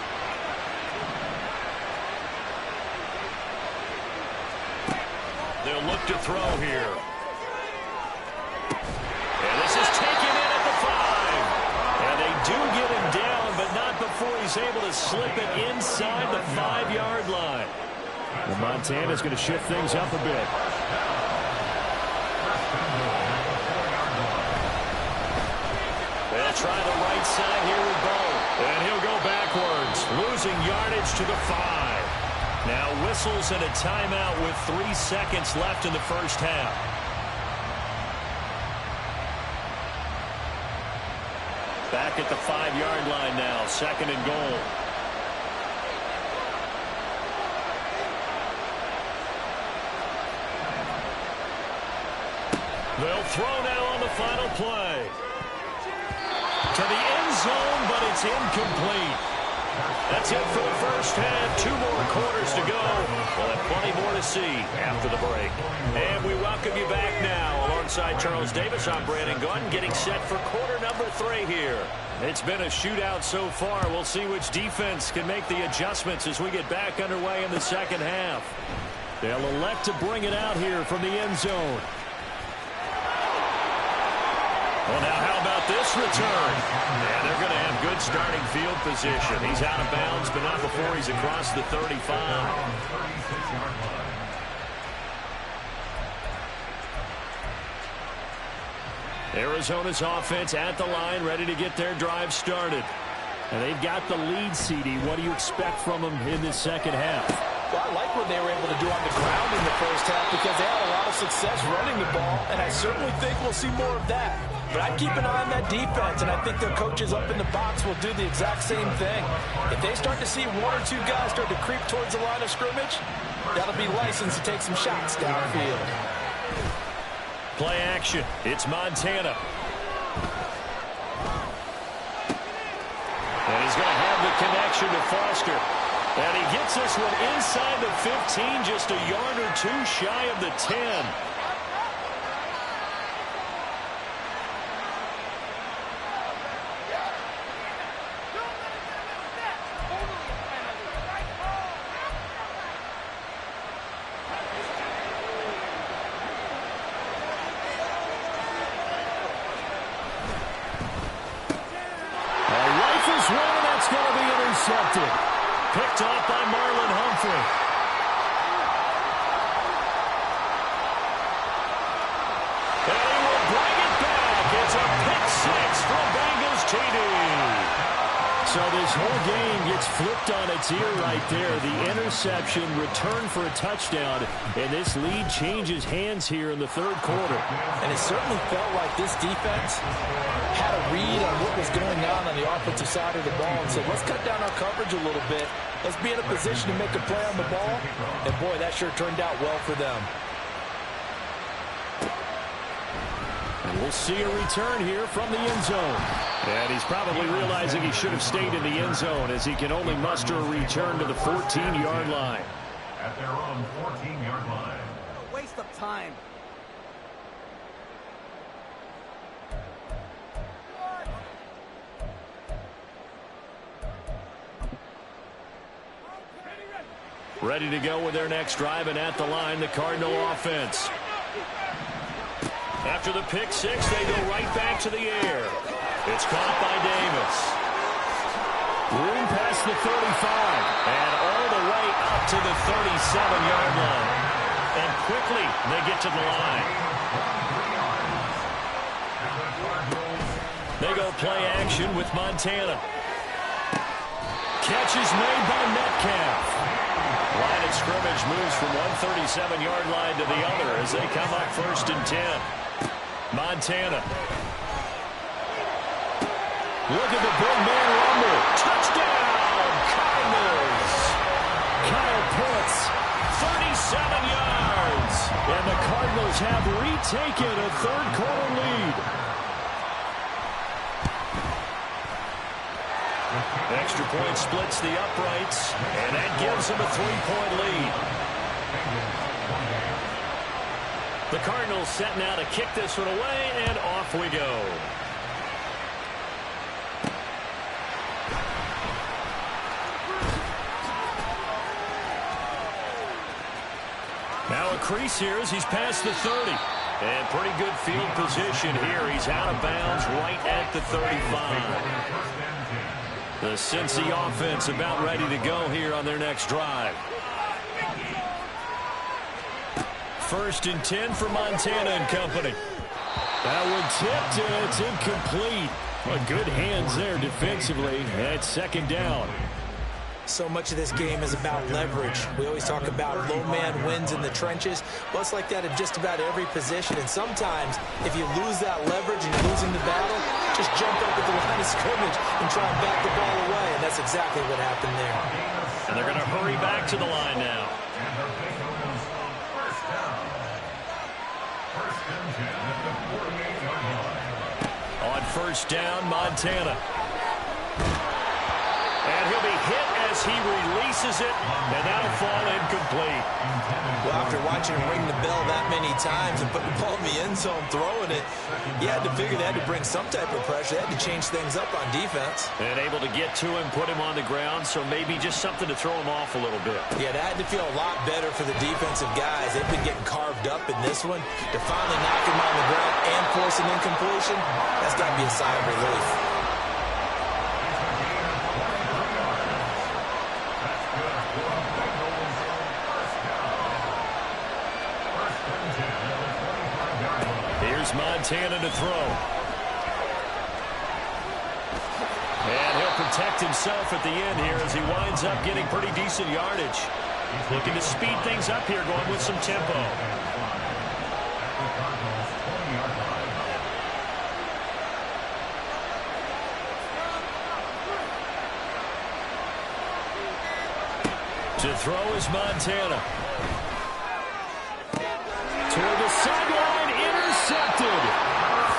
S4: They'll look to throw here. And this is taken in at the 5. And they do get him down, but not before he's able to slip it inside the 5-yard line.
S5: And Montana's going to shift things up a bit.
S4: They'll try the right side here with Bo. And he'll go backwards, losing yardage to the 5. Now whistles and a timeout with 3 seconds left in the first half. Back at the 5-yard line now, 2nd and goal. They'll throw now on the final play. To the end zone, but it's incomplete. That's it for the first half. 2 more quarters to go. We'll have plenty more to see after the break. And we welcome you back now. Alongside Charles Davis, I'm Brandon Gunn, getting set for quarter number 3 here. It's been a shootout so far. We'll see which defense can make the adjustments as we get back underway in the second half. They'll elect to bring it out here from the end zone. Well, now how about this return? And they're going to have good starting field position. He's out of bounds, but not before he's across the 35. Arizona's offense at the line, ready to get their drive started.
S5: And they've got the lead, CD. What do you expect from them in this second half?
S2: Well, I like what they were able to do on the ground in the first half because they had a lot of success running the ball, and I certainly think we'll see more of that. But I'd keep an eye on that defense, and I think their coaches up in the box will do the exact same thing. If they start to see 1 or 2 guys start to creep towards the line of scrimmage, that'll be licensed to take some shots downfield.
S4: Play action. It's Montana. And he's going to have the connection to Foster. And he gets this one inside the 15, just a yard or 2 shy of the 10.
S5: Intercepted.
S4: Picked off by Marlon Humphrey. And he will bring it back. It's a pick 6 from Bengals TD.
S5: So this whole game gets flipped on its ear right there. The interception, return for a touchdown, and this lead changes hands here in the 3rd quarter.
S2: And it certainly felt like this defense had a read on what was going on the offensive side of the ball and said, let's cut down our coverage a little bit. Let's be in a position to make a play on the ball. And, boy, that sure turned out well for them.
S5: And we'll see a return here from the end zone.
S4: And he's probably realizing he should have stayed in the end zone as he can only muster a return to the 14-yard line.
S3: at their own 14-yard line.
S6: A waste of time.
S4: Ready to go with their next drive, and at the line, the Cardinal offense. After the pick six, they go right back to the air. It's caught by Davis. Room past the 35, and all the way up to the 37-yard line. And quickly, they get to the line. They go play action with Montana. Catch is made by Metcalf. Line of scrimmage moves from one 37-yard line to the other as they come up 1st and 10. Montana. Look at the big man rumble. Touchdown, Cardinals. Kyle Pitts, 37 yards. And the Cardinals have retaken a third-quarter lead. Extra point splits the uprights, and that gives them a 3-point lead. The Cardinals set now to kick this one away, and off we go. Now a crease here as he's past the 30. And pretty good field position here. He's out of bounds right at the 35. The Cincy offense about ready to go here on their next drive. 1st and 10 for Montana and company. That one tipped, and it's incomplete. But good hands there defensively. And it's 2nd down.
S2: So much of this game is about leverage. We always talk about low man wins in the trenches. Well, it's like that in just about every position. And sometimes, if you lose that leverage and you're losing the battle, just jump up at the line of scrimmage and try and back the ball away. And that's exactly what happened there.
S4: And they're going to hurry back to the line now. On 1st down, Montana. And he'll be hit as he releases it, and that'll fall incomplete.
S2: Well, after watching him ring the bell that many times and putting the ball in the end zone, throwing it, you had to figure they had to bring some type of pressure. They had to change things up on defense.
S4: And able to get to him, put him on the ground, so maybe just something to throw him off a little bit.
S2: Yeah, that had to feel a lot better for the defensive guys. They've been getting carved up in this one. To finally knock him on the ground and force an incompletion, that's got to be a sigh of relief.
S4: Montana to throw. And he'll protect himself at the end here as he winds up getting pretty decent yardage. Looking to speed things up here, going with some tempo. To throw is Montana. Toward the sideline, intercepted.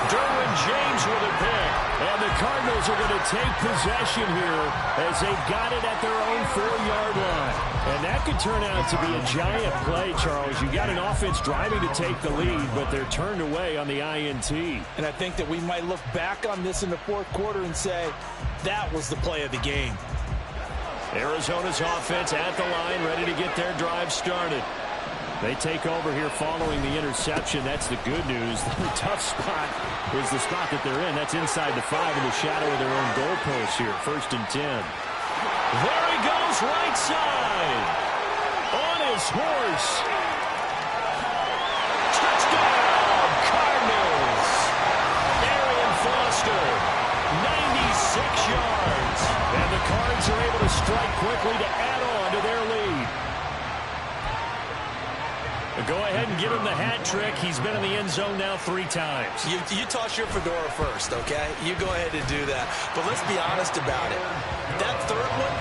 S4: Derwin James with a pick. And the Cardinals are going to take possession here as they've got it at their own 4-yard line. And that could turn out to be a giant play, Charles. You got an offense driving to take the lead, but they're turned away on the INT.
S2: And I think that we might look back on this in the 4th quarter and say, that was the play of the game.
S4: Arizona's offense at the line, ready to get their drive started. They take over here following the interception. That's the good news. The tough spot is the spot that they're in. That's inside the 5 in the shadow of their own goalpost here. 1st and 10. There he goes, right side. On his horse. Touchdown, Cardinals. Arian Foster, 96 yards. And the Cards are able to strike quickly to add on to their lead. Go ahead and give him the hat trick. He's been in the end zone now 3 times.
S2: You toss your fedora first, okay? You go ahead and do that. But let's be honest about it. That 3rd one,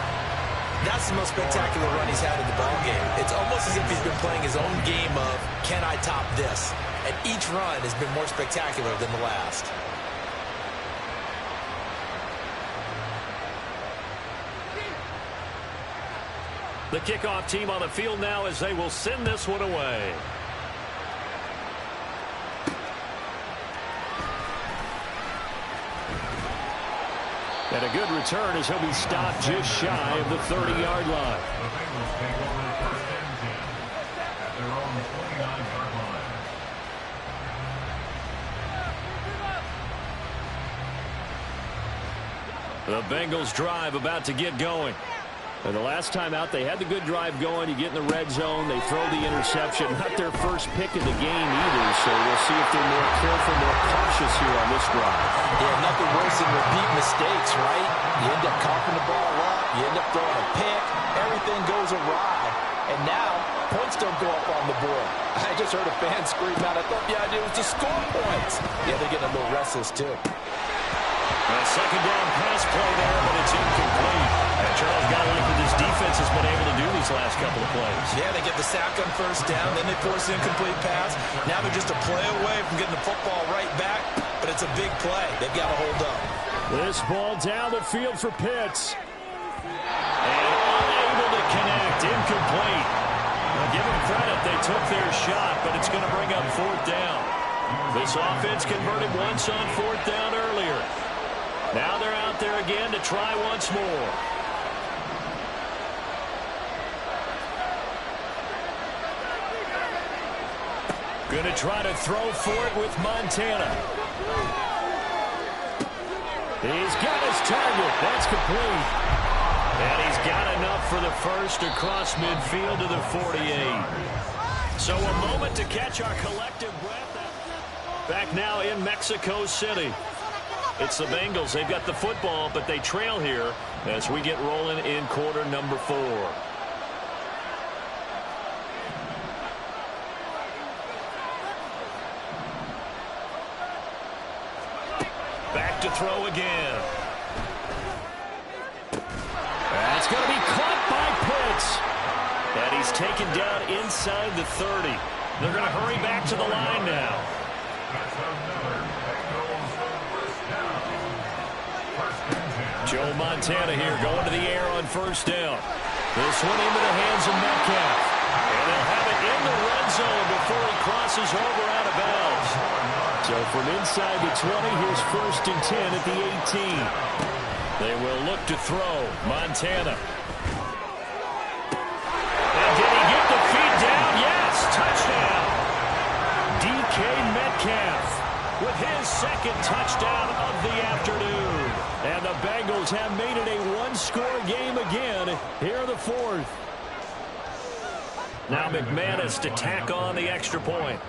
S2: that's the most spectacular run he's had in the ballgame. It's almost as if he's been playing his own game of, can I top this? And each run has been more spectacular than the last.
S4: The kickoff team on the field now as they will send this one away. And a good return as he'll be stopped just shy of the 30-yard line.
S3: The Bengals take over first and 10 at their own 29-yard line.
S4: The Bengals drive about to get going. And the last time out, they had the good drive going. You get in the red zone. They throw the interception. Not their first pick of the game either, so we'll see if they're more careful, more cautious here on this drive.
S2: Yeah, nothing worse than repeat mistakes, right? You end up coughing the ball up. You end up throwing a pick. Everything goes awry. And now, points don't go up on the board. I just heard a fan scream out. I thought the idea was to score points. Yeah, they're getting a little restless, too.
S4: A second down pass play there, but it's incomplete. And Charles got to look what this defense has been able to do these last couple of plays.
S2: Yeah, they get the sack on first down, then they force an incomplete pass. Now they're just a play away from getting the football right back, but it's a big play. They've got to hold up.
S4: This ball down the field for Pitts. And unable to connect, incomplete. Now give them credit, they took their shot, but it's going to bring up fourth down. This offense converted once on fourth down earlier. Now they're out there again to try once more. Going to try to throw for it with Montana. He's got his target. That's complete. And he's got enough for the first across midfield to the 48. So a moment to catch our collective breath. Back now in Mexico City. It's the Bengals. They've got the football, but they trail here as we get rolling in quarter number 4. Back to throw again. That's going to be caught by Pitts. And he's taken down inside the 30. They're going to hurry back to the line now. Joe Montana here going to the air on first down. This one into the hands of Metcalf. And they'll have it in the red zone before he crosses over out of bounds. So from inside the 20, here's first and 10 at the 18. They will look to throw. Montana. And did he get the feet down? Yes, touchdown. DK Metcalf with his second touchdown of the afternoon. And the Bengals have made it a one-score game again here in the fourth. Now McManus to tack on the extra point.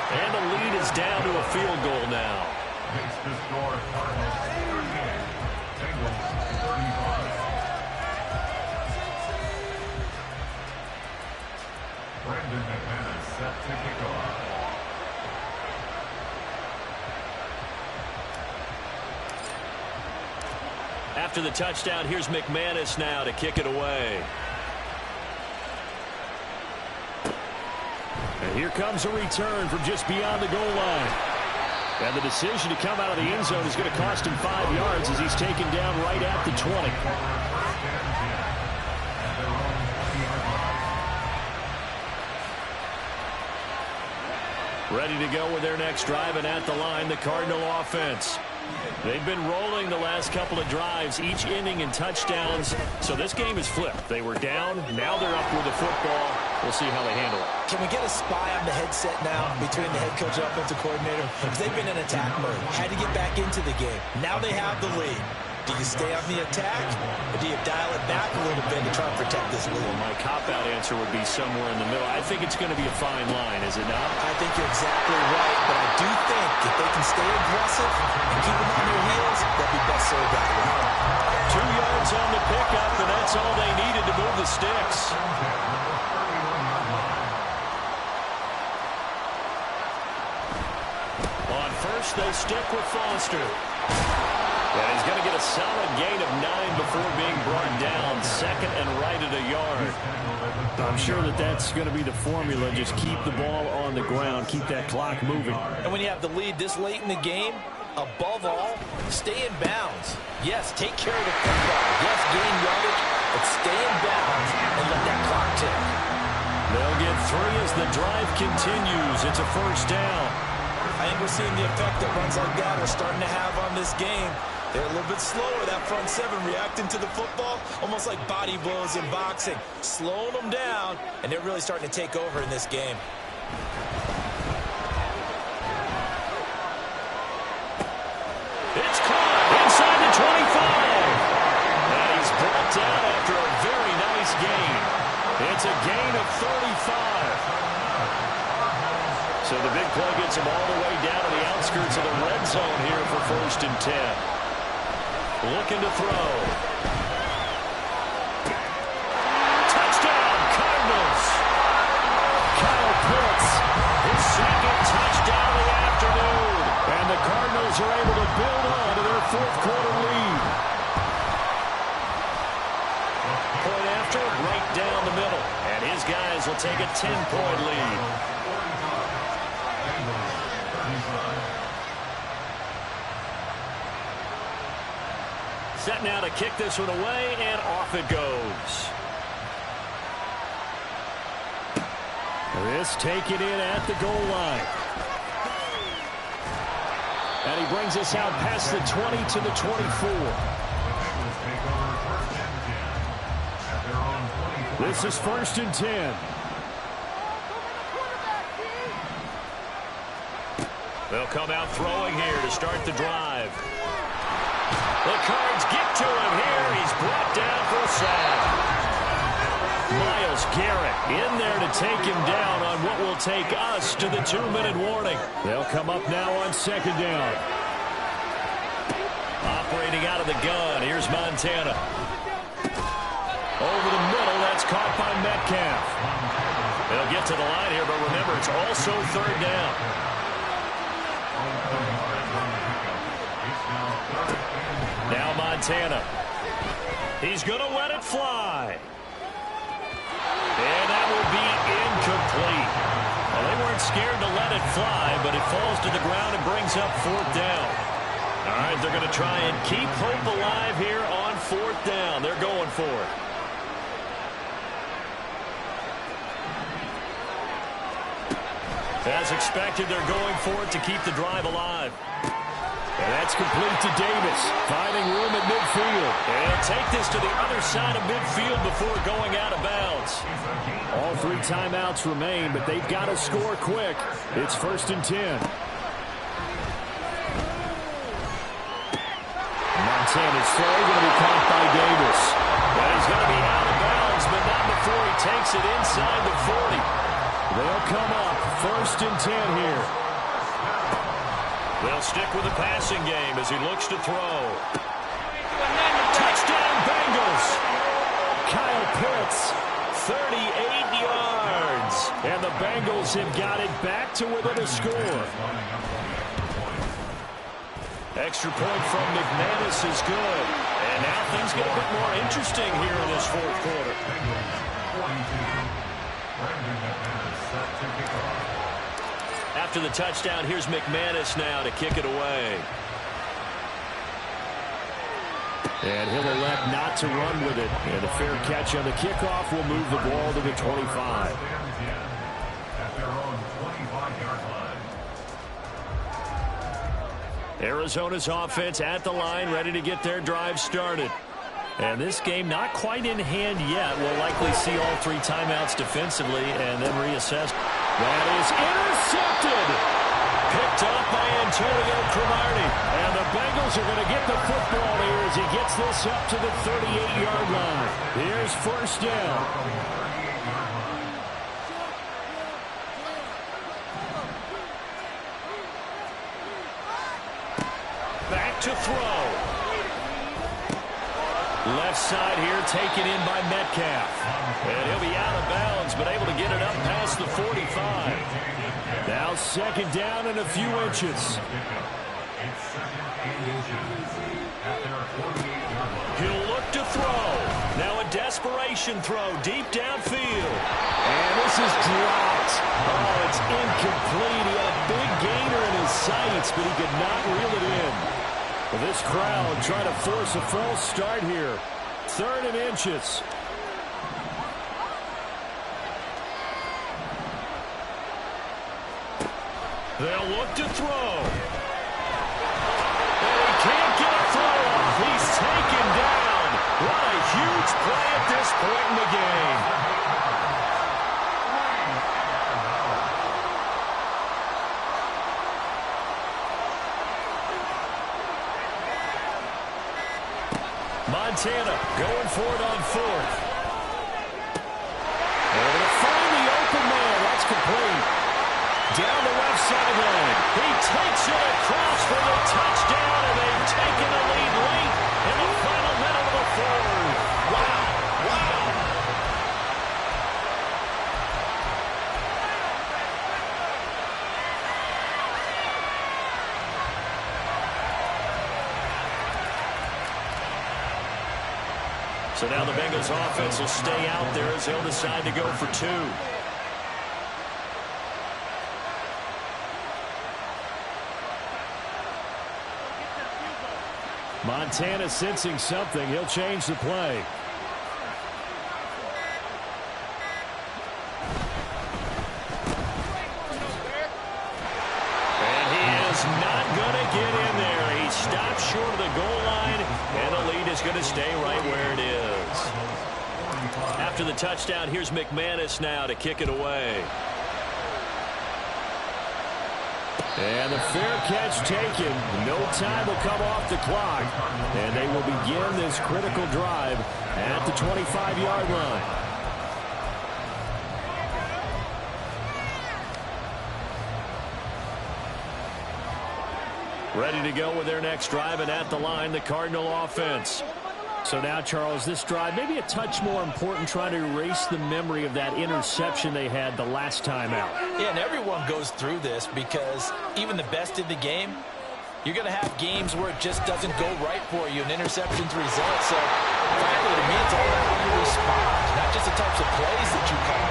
S4: And the lead is down to a field goal now.
S3: Makes the score Cardinals 38, Bengals 35. Brandon McManus set to kick off.
S4: After the touchdown, here's McManus now to kick it away. And here comes a return from just beyond the goal line. And the decision to come out of the end zone is going to cost him 5 yards as he's taken down right at the 20. Ready to go with their next drive, and at the line, the Cardinal offense. They've been rolling the last couple of drives, each inning in touchdowns. So this game is flipped. They were down. Now they're up with the football. We'll see how they handle it.
S2: Can we get a spy on the headset now between the head coach and offensive coordinator? Because they've been in attack mode. Had to get back into the game. Now they have the lead. Do you stay on the attack, or do you dial it back a little bit to try and protect this lead?
S4: Well, my cop-out answer would be somewhere in the middle. I think it's going to be a fine line, is it not?
S2: I think you're exactly right, but I do think if they can stay aggressive and keep them on their heels, they'll be best served that way.
S4: 2 yards on the pickup, and that's all they needed to move the sticks. On first, they stick with Foster. And he's going to get a solid gain of 9 before being brought down. Second and right at a yard. I'm sure that that's going to be the formula. Just keep the ball on the ground. Keep that clock moving.
S2: And when you have the lead this late in the game, Above all, stay in bounds. Yes, take care of the football. Yes, gain yardage, but stay in bounds and let that clock tick.
S4: They'll get 3 as the drive continues. It's a first down.
S2: I think we're seeing the effect that runs like that are starting to have on this game. They're a little bit slower, that front 7, reacting to the football, almost like body blows in boxing. Slowing them down, and they're really starting to take over in this game.
S4: It's caught inside the 25. And he's brought down after a very nice gain. It's a gain of 35. So the big play gets him all the way down to the outskirts of the red zone here for 1st and 10. Looking to throw. Touchdown, Cardinals. Kyle Pitts, his 2nd touchdown of the afternoon. And the Cardinals are able to build on to their 4th quarter lead. Point after, right down the middle. And his guys will take a 10-point lead. Set now to kick this one away, and off it goes. This taken in at the goal line. And he brings us out past the 20 to the 24. This is 1st and 10. They'll come out throwing here to start the drive. The Cards get to him here. He's brought down for a sack. Myles Garrett in there to take him down on what will take us to the 2-minute warning. They'll come up now on 2nd down. Operating out of the gun. Here's Montana. Over the middle. That's caught by Metcalf. They'll get to the line here, but remember, it's also 3rd down. Now Montana. He's going to let it fly. And that will be incomplete. Well, they weren't scared to let it fly, but it falls to the ground and brings up 4th down. All right, they're going to try and keep hope alive here on 4th down. They're going for it. As expected, they're going for it to keep the drive alive. And that's complete to Davis, finding room at midfield. And he'll take this to the other side of midfield before going out of bounds. All 3 timeouts remain, but they've got to score quick. It's 1st and 10. Montana's throw going to be caught by Davis. And he's going to be out of bounds, but not before he takes it inside the 40. They'll come up 1st and 10 here. They'll stick with the passing game as he looks to throw. Touchdown, Bengals. Kyle Pitts, 38 yards. And the Bengals have got it back to within a score. Extra point from McManus is good. And now things get a bit more interesting here in this 4th quarter. After the touchdown, here's McManus now to kick it away. And he'll elect not to run with it. And a fair catch on the kickoff will move the ball to the 25. Arizona's offense at the line, ready to get their drive started. And this game not quite in hand yet. We'll likely see all 3 timeouts defensively and then reassess. That is intercepted. Picked up by Antonio Cromartie. And the Bengals are going to get the football here as he gets this up to the 38-yard line. Here's 1st down. Back to throw. Left side here taken in by Metcalf. And he'll be out of bounds, but able to get it up past the 45. Now 2nd down and a few inches. He'll look to throw. Now a desperation throw deep downfield. And this is dropped. Oh, it's incomplete. He had a big gainer in his sights, but he could not reel it in.
S5: this crowd trying to force a false start here. 3rd and inches.
S1: They'll look to throw. And he can't get a throw off. He's taken down. What a huge play at this point in the game. Montana going for it on 4th. Able to find the open man. That's complete. Down the left sideline. He takes it across for the touchdown, and they've taken the lead late in the final minute of the 4th. Wow. Wow. So now the Bengals offense will stay out there as they'll decide to go for 2.
S5: Montana sensing something. He'll change the play.
S1: And he is not going to get in there. He stops short of the goal line, and the lead is going to stay right where it is. After the touchdown, here's McManus now to kick it away.
S5: And the fair catch taken. No time will come off the clock. And they will begin this critical drive at the 25-yard line.
S1: Ready to go with their next drive, and at the line, the Cardinal offense.
S5: So now, Charles, this drive maybe a touch more important, trying to erase the memory of that interception they had the last time out.
S2: Yeah, and everyone goes through this because even the best in the game, you're going to have games where it just doesn't go right for you, and interceptions result. So, frankly, to me, it's all about how you respond, not just the types of plays that you call,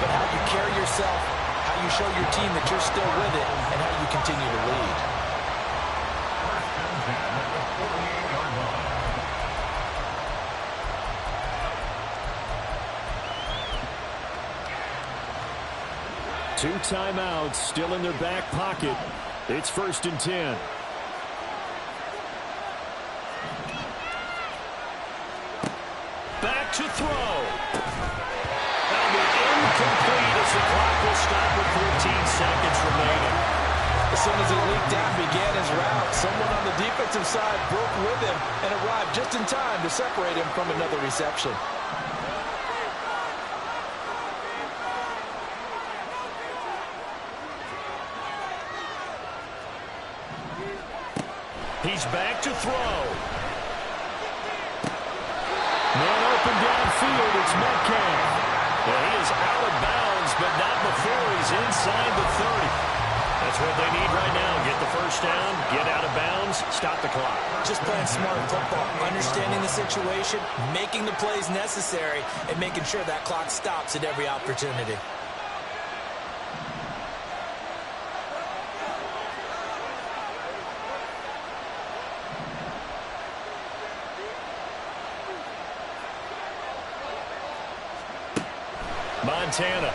S2: but how you carry yourself, how you show your team that you're still with it, and how you continue to lead.
S5: Two timeouts still in their back pocket. It's 1st and 10.
S1: Back to throw. That'll be incomplete as the clock will stop with 14 seconds remaining.
S2: As soon as he leaked out and began his route, someone on the defensive side broke with him and arrived just in time to separate him from another reception.
S1: He's back to throw.
S5: Man open downfield, it's Metcalf.
S1: Well, he is out of bounds, but not before he's inside the 30. That's what they need right now. Get the first down, get out of bounds, stop the clock.
S2: Just playing smart football, understanding the situation, making the plays necessary, and making sure that clock stops at every opportunity.
S1: Montana